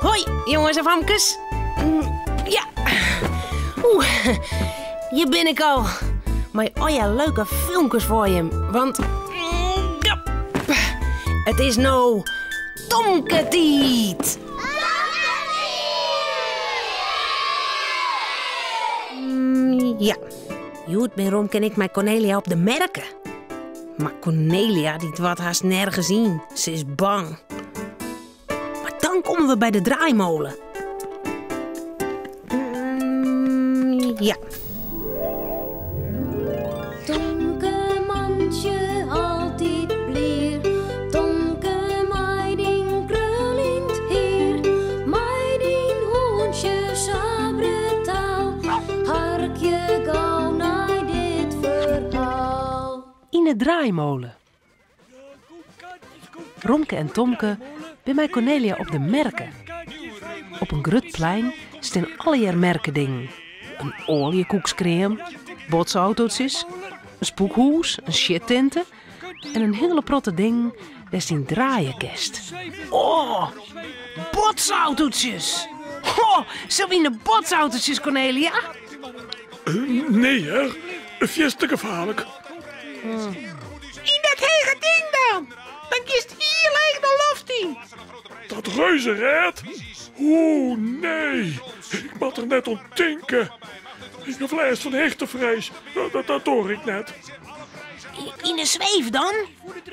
Hoi, jongens en famkes. Ja. Hier ben ik al. Maar ja, leuke filmpjes voor je. Want... ja, het is nou... Tomketiet. Ja. Joet, ben Romke en ik met Cornelia op de merken. Maar Cornelia, die wordt haast nergens zien. Ze is bang. Maar dan komen we bij de draaimolen. Ja. Tomke mandje altijd bleer. Tomke meiding krulint heer. Meiding hoentje sabretaal. Harkje gauw naar dit verhaal. In de draaimolen. Romke en Tomke bij mij Cornelia op de merken. Op een grutplein staan allegaar merkendingen. Een oliekoekscream, botsautootjes, een spoekhoes, een shittenten en een hele protte ding daar staan draaienkest. Oh, botsautootjes! Oh, zullen we in de botsautootjes, Cornelia? Nee, hè? Vies te gevaarlijk. In dat hege ding dan! Dan kiest hier leeg de loft in. Dat reuzenrad? Oeh, nee. Ik moet er net om tinken. Ik heb vlees van hechtenvrees. Dat hoor ik net. In de zweef dan?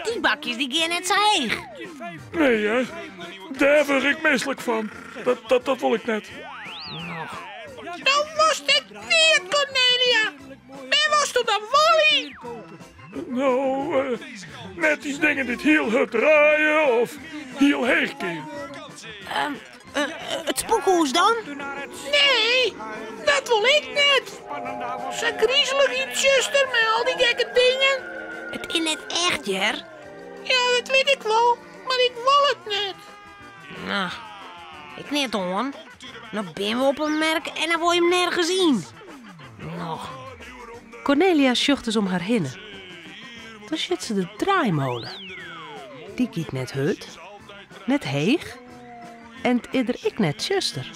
Die bakjes die gaan net zo heeg. Nee, hè? Daar word ik misselijk van. Dat wil ik net. Dan was dit niet, Cornelia. Ben was toen dan Wally? Nou, net die dingen die heel hard draaien of heel heeg keer. Het spoekhoes dan? Nee, dat wil ik net. Ze griezelig in Chester met al die gekke dingen. Het is net echt, Jer. Ja, dat weet ik wel, maar ik wil het net. Nou, ik net hoor. Dan ben we op een merk en dan wil je hem nergens zien. Nog. Cornelia sjocht dus om haar hinnen. Dan zit ze de draaimolen. Die giet net hut, net heeg en ieder ik net zuster.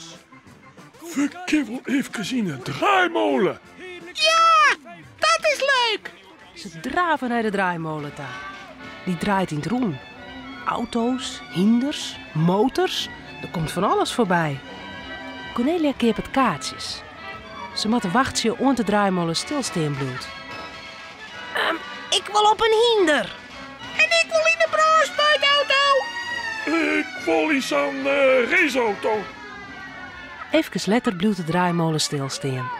We kunnen wel even zien een draaimolen. Ja, dat is leuk. Ze draven naar de draaimolen daar. Die draait in het roen. Auto's, hinders, motors, er komt van alles voorbij. Cornelia keert het kaartjes. Ze moet wachten om de draaimolen stilstaan bloed. Ik wil op een hinder. En ik wil in de braanspuitauto. Ik wil iets aan raceauto. Even letter bloed de draaimolen stilstaan.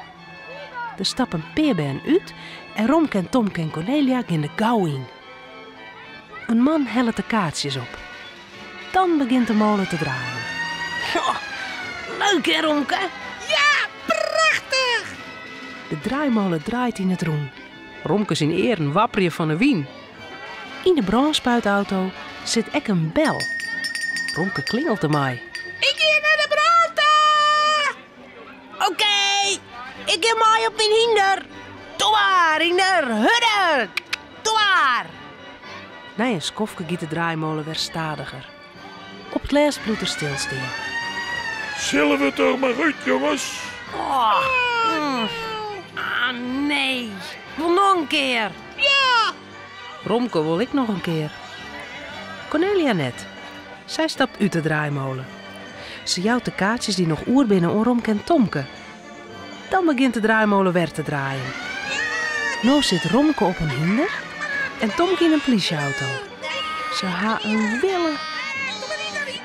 Er stappen Peerben uit en Romke en Tomke en Cornelia gaan de gauw in. Een man helpt de kaartjes op. Dan begint de molen te draaien. Oh, leuk hè, Romke? Ja, prachtig. De draaimolen draait in het roen. Romke zijn eer wapperje van de wien. In de braanspuitauto zit ek een bel. Romke klingelt ermee. Ik ga naar de brandta. Oké, ik ga mij op mijn hinder. Doe maar, hinder, hudder. Doe maar. Na een skofke giet de draaimolen weer stadiger. Op het laatst bloed er stilstaan. Zullen we het er maar uit, jongens? Oh. Ah, nee. Wil nog een keer. Ja. Romke wil ik nog een keer. Cornelia net. Zij stapt uit de draaimolen. Ze jouwt de kaartjes die nog oer binnen om Romke en Tomke. Dan begint de draaimolen weer te draaien. Nou zit Romke op een hinder en Tomke in een politieauto. Ze ha een willen.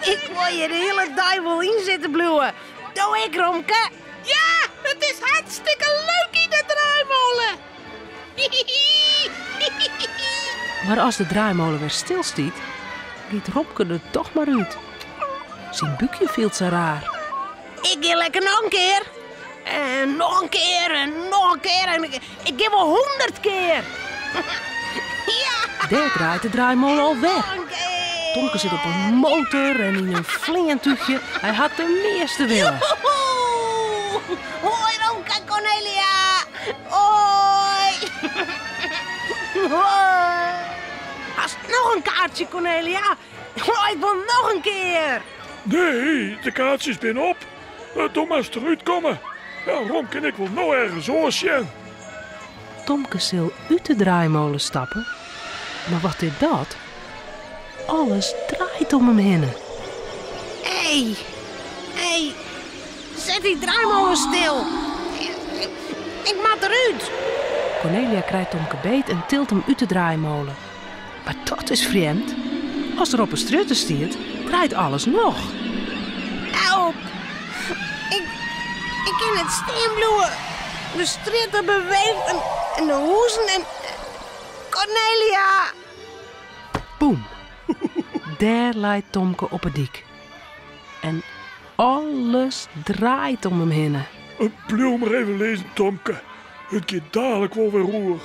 Ik wil je de hele duivel in zitten bluwen. Doe ik, Romke. Ja, het is hartstikke leuk in de draaimolen. Maar als de draaimolen weer stilstiet, giet Romke er toch maar uit. Zijn buikje viel zo raar. Ik ga lekker nog een keer. En nog een keer en nog een keer. En ik geef wel 100 keer. Ja. Daar draait de draaimolen al weg. Nog een keer. Tomke zit op een motor en in een flingentuigje. Hij had de meeste willen. Joehoe. Hoi Romke en Cornelia. Hoi. Hoi. Hast nog een kaartje, Cornelia? Oh, ik wil nog een keer. Nee, de kaartjes zijn op. Doe maar eens eruit komen. Ja, Romke en ik wil nou ergens oorsjen. Tomke zal uit de draaimolen stappen. Maar wat is dat? Alles draait om hem heen. Hé, zet die draaimolen stil. Ik mag eruit. Cornelia krijgt Tomke beet en tilt hem uit de draaimolen. Maar dat is vreemd. Als er op een strutte stiert, draait alles nog. Help. Ik kan het steenbloeien. De stritten beweegt en de hoezen en... Cornelia! Boem. Daar lijkt Tomke op het dik. En alles draait om hem heen. Blijf maar even lezen, Tomke. Het gaat dadelijk wel weer roer.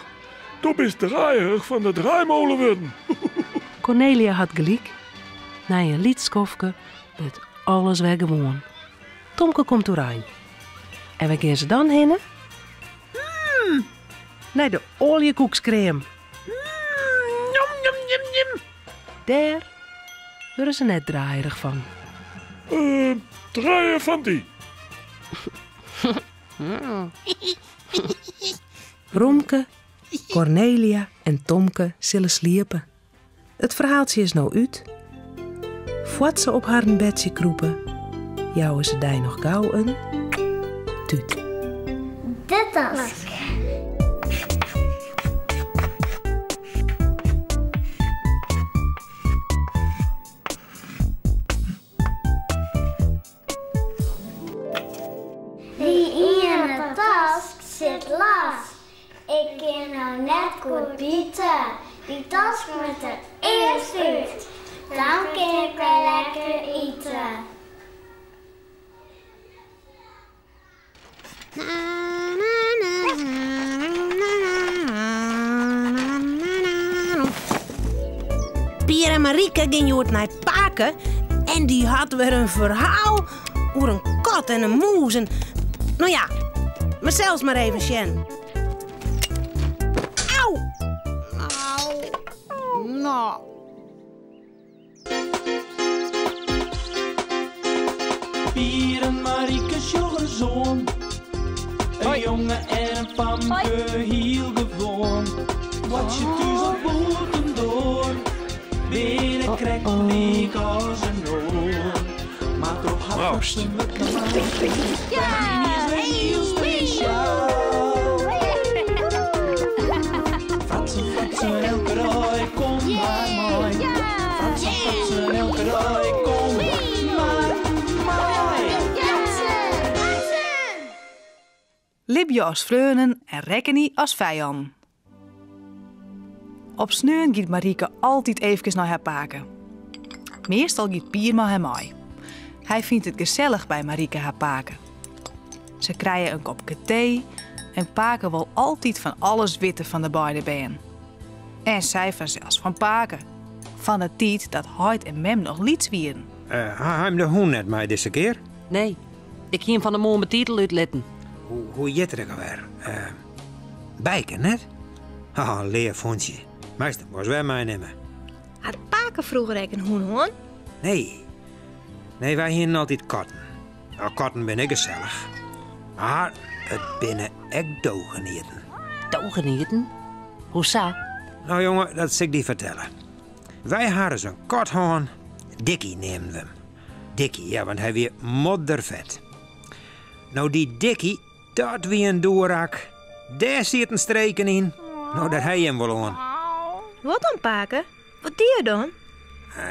Dat is de draaierig van de draaimolen worden. Cornelia had gelijk. Na een liedskofke werd alles weer gewoon. Tomke komt doorheen. En waar gaan ze dan heen? Naar de oliekoekscrème. Njom, njom, njom, njom. Daar worden ze net draaierig van. Draaien van die. Romke, Cornelia en Tomke zullen sliepen. Het verhaaltje is nou uit. Voordat ze op haar bedje kroepen, jouwen ze die nog gauw een tuut. Dit was. Die ene tas zit los. Ik kan nou net goed bieten. Die tas moet er eerst uit. Dan kan ik wel lekker eten. Pier en Marieke gingen uit naar het paken en die had weer een verhaal over een kat en een moes. En, nou ja, maar zelfs maar even Sjen. Auw! Nou. Pier en Marieke sjoggen zoon. Een jongen en een pamke heel gewoon. Wat je thuis op boten door. Binnen krijgt ik als een oor. Maar toch had ze me gemaakt. Ja, die is heel speciaal. Fratsen, elke rij, kom maar mooi. Fratsen, elke rij, kom maar mooi. Libje als vreunen en Rekkenie als vijand. Op sneun gaat Marieke altijd even naar haar paken. Meestal gaat Pier maar hem mee. Hij vindt het gezellig bij Marieke haar paken. Ze krijgen een kopje thee en paken wel altijd van alles witte van de beide been. En zij vanzelfs van paken. Van de tijd dat Heid en Mem nog lieds wieren. Hem de hoen net mij deze keer? Nee, ik ging hem van de morgen mijn titel uitletten. Hoe jetterig alweer? Bijken net? Leerfondje. Meestal was wij mij nemen. Had paken vroeger ook een hoen? Nee, wij hier altijd katten. Nou, katten ben ik gezellig. Maar het binnen echt dogenieten. Dogenieten? Hoe zo? Nou jongen, dat zal ik die vertellen. Wij hadden zo'n kathoorn. Dikkie neemden we hem. Dikkie, ja, want hij weer moddervet. Nou, die Dikkie, dat wie een doorrak. Daar zit een streken in. Nou, dat hij hem wel aan. Wat dan, paken? Wat doe je dan?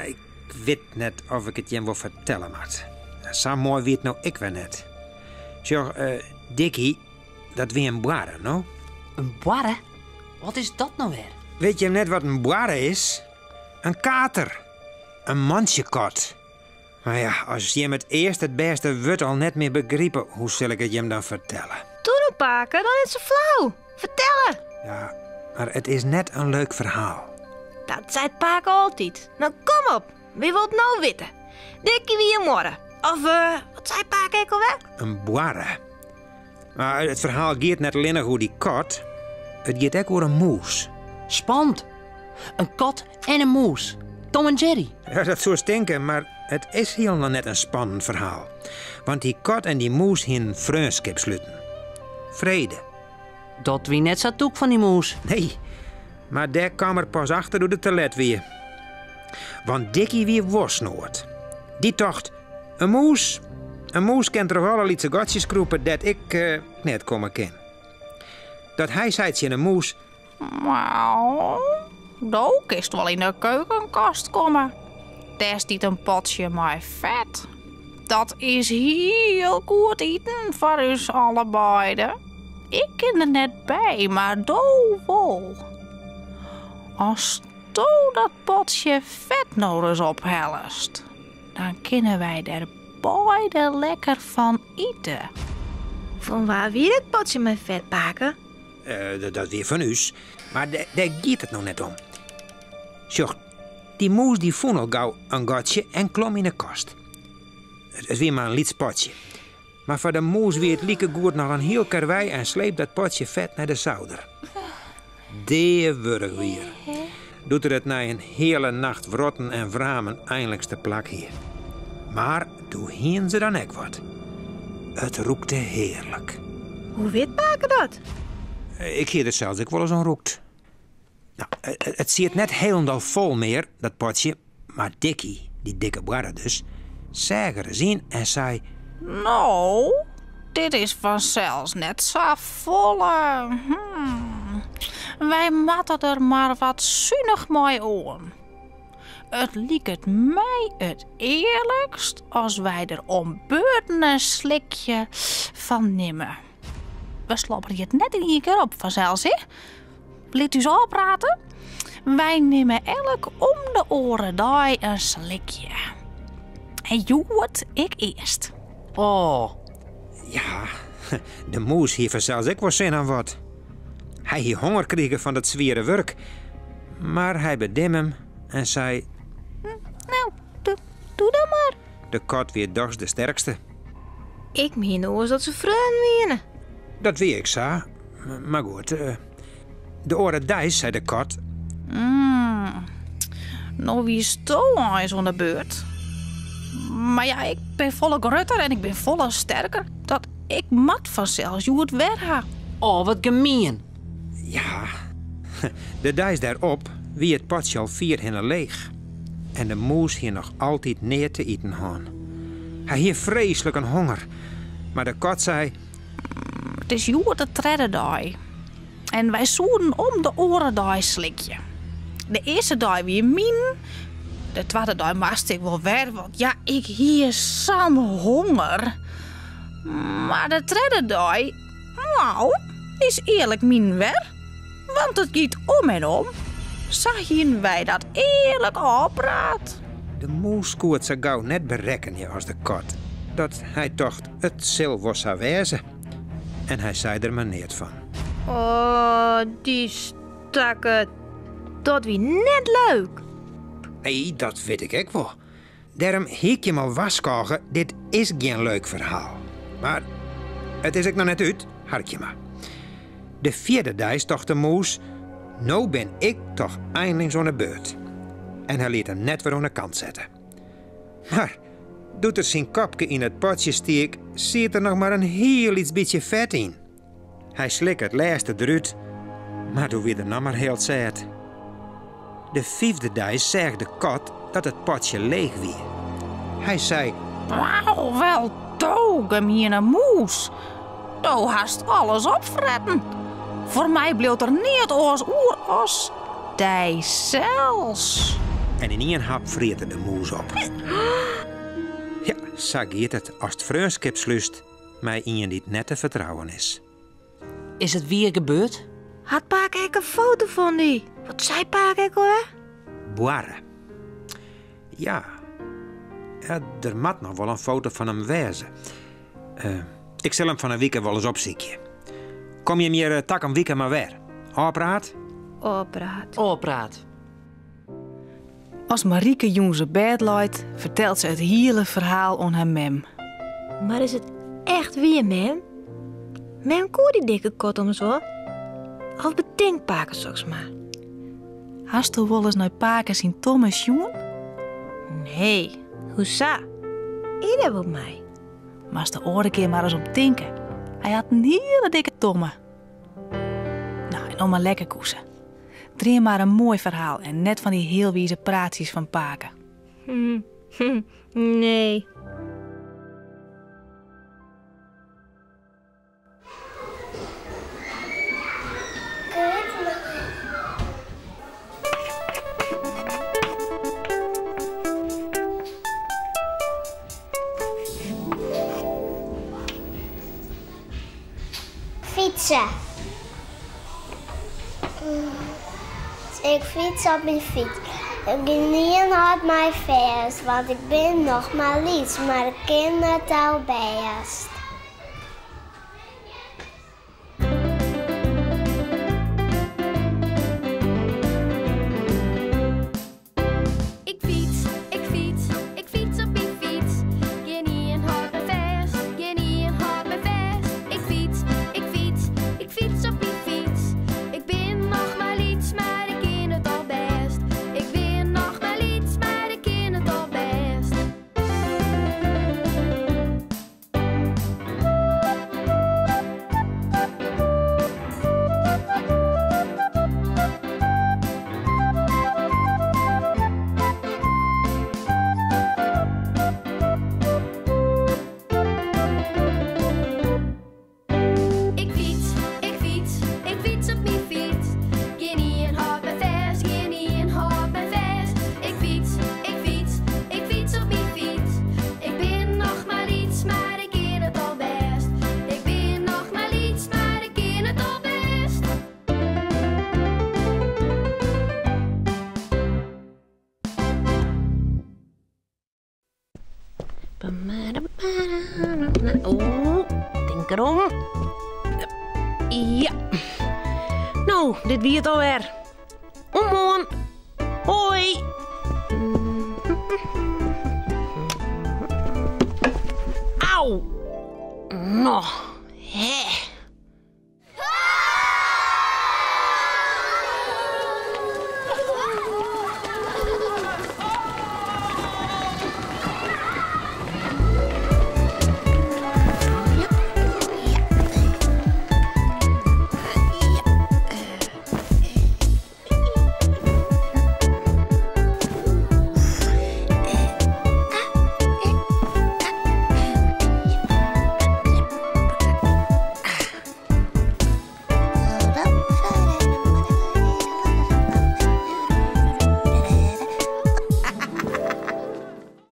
Ik weet net of ik het je wil vertellen, maat. Zo mooi weet nou ik wel net. Zeg, Dikkie, dat wie een boarre, nou? Een boarre? Wat is dat nou weer? Weet je net wat een boarre is? Een kater. Een mansjekat. Maar ja, als je hem het eerst het beste wordt al net meer begrepen, hoe zal ik het je hem dan vertellen? Doe dan, paken, dan is ze flauw. Vertellen. Ja, maar het is net een leuk verhaal. Dat zei het paken altijd. Nou, kom op. Wie wilt nou weten? Dikkie wie een morgen. Of, wat zei paken ik alweer? Een boarre. Maar het verhaal gaat net alleen nog hoe die kat. Het gaat ook over een moes. Spannend. Een kat en een moes. Tom en Jerry. Ja, dat zou stinken, maar het is heel nog net een spannend verhaal. Want die kat en die moes hun vriendschap sluiten. Vrede. Dat wie net zo toek van die moes. Nee, maar daar kwam er pas achter door de toilet weer. Want Dikkie weer worstnoord. Die dacht, een moes kent toch allerlei gatjes kroepen dat ik net komen kan. Dat hij zei in een moes, Nou, nou kist wel in de keukenkast komen. Daar stiet een potje met vet. Dat is heel goed eten voor ons allebei. Ik ken er net bij, maar doe wel. Als doe dat potje vet nou eens ophellest, dan kunnen wij er beide lekker van eten. Van waar wie het potje met vet pakken? dat weer van us. Maar daar gaat het nog net om. Sjoch, die moes die vond al gauw een gatje en klom in de kast. Het is weer maar een liet potje. Maar voor de moes weer het lieke goed nog een heel karwei en sleept dat potje vet naar de zouder. De wurg weer. Doet er het na een hele nacht wrotten en vramen eindelijkste plak hier. Maar toen hien ze dan ook wat. Het roekte heerlijk. Hoe weet paken dat? Ik heer het zelfs ook wel eens aan roekt. Nou, het zit net helemaal vol meer, dat potje. Maar Dikkie, die dikke barre dus, zag er eens in en zei... Nou, dit is vanzelfs net zo volle. Wij matten er maar wat zuinig mooi aan. Het liek het mij het eerlijkst als wij er om beurten een slikje van nemen. We slobberen het net in één keer op vanzelfs, hè? Liet u zo praten? Wij nemen elk om de oren daar een slikje. En Joert, ik eerst. Oh, Ja, de moes hier zelfs ik wel zin aan wat. Hij hier honger kregen van dat zware werk. Maar hij bedem hem en zei... Nou, doe dan maar. De kat weer dags de sterkste. Ik meen nou eens dat ze vreun winnen. Dat weet ik, sa. Maar goed, de oren dijs, zei de kat. Nou, wie is toch eens aan de beurt? Maar ja, ik ben volle grutter en ik ben volle sterker. Dat ik mat vanzelfs Joert werha. oh, wat gemeen. Ja, de dijs daarop wie het potje al 4 hinnen leeg. En de moes hier nog altijd neer te eten gaan. Hij hier vreselijk een honger. Maar de kat zei... Het is Joert de tredde dag. En wij zoeden om de oren dag slikje. De eerste dag weer min. De tweede dag moest ik wel weer, want ja, ik hier zo'n honger. Maar de derde dag, nou, is eerlijk min weer. Want het gaat om en om. Zagen wij dat eerlijk oppraat. De moes kon het zo gauw net berekken ja, als de kat. Dat hij dacht, het zal wel zo wezen. En hij zei er maar niet van. Oh, die stakke. Dat wie net leuk. Nee, dat weet ik ook wel. Daarom hiek je maar waskogen, dit is geen leuk verhaal. Maar het is ik nog net uit, hartje maar. De 4e dag dacht de moes, nou ben ik toch eindelijk zo'n beurt. En hij liet hem net weer aan de kant zetten. Maar doet er zijn kopje in het potje steek, zit er nog maar een heel iets beetje vet in. Hij slikt het laatste eruit, maar toen weer de nog maar heel zet. De 5e dag zag de kat dat het potje leeg weer. Hij zei... Wauw, wel dogen hier een moes. Do haast alles opfretten. Voor mij bleef er niet als oeros. Die zelfs. En in één hap vreette de moes op. Ja, zo gaat het als het vriendschap slust, maar iemand die het net te vertrouwen is. Is het weer gebeurd? Had Paak ik een foto van die? Wat zei Paak ik hoor? Boarre. Ja, er moet nog wel een foto van hem wezen. Ik zal hem van een week wel eens opzoeken. Kom je meer tak een week maar weer? Opraad? Opraad. Oh, praat. Als Marieke jong zijn bed leidt, vertelt ze het hele verhaal aan haar mem. Maar is het echt weer mem? Mem koer die dikke kot om zo? Of bedenkt Paak straks maar? Hast u wel eens naar Paken zien Thomas jongen? Nee, hoesa? Ieder wil mij. Maar de oren keer maar eens om tinken. Hij had een hele dikke tomme. Nou, en om maar lekker koesen. Drieën maar een mooi verhaal en net van die heel wieze praatjes van Paken. Nee. Fietsen. Ik fiets op mijn fiets. Ik ben niet hard mijn vers, want ik ben nog maar iets, maar ik ken het al best. Ik fiets op mijn fiets. Geen niet hard mijn vers, geen niet hard mijn vers. Ik fiets op mijn fiets. Ik ben nog maar iets, maar ik ken het al best. Ik ben nog maar iets, maar ik ken het al best. Ik fiets op mijn fiets. Geen niet hard mijn vers, geen niet hard mijn vers. Ik fiets op mijn fiets. Ik ben nog maar iets, maar ik ken het al best. Ik ben nog maar iets, maar ik ken het al best. Oeh, denk erom. Ja. Nou, dit wie het alweer. Omhoorn. Hoi. Auw. Nog.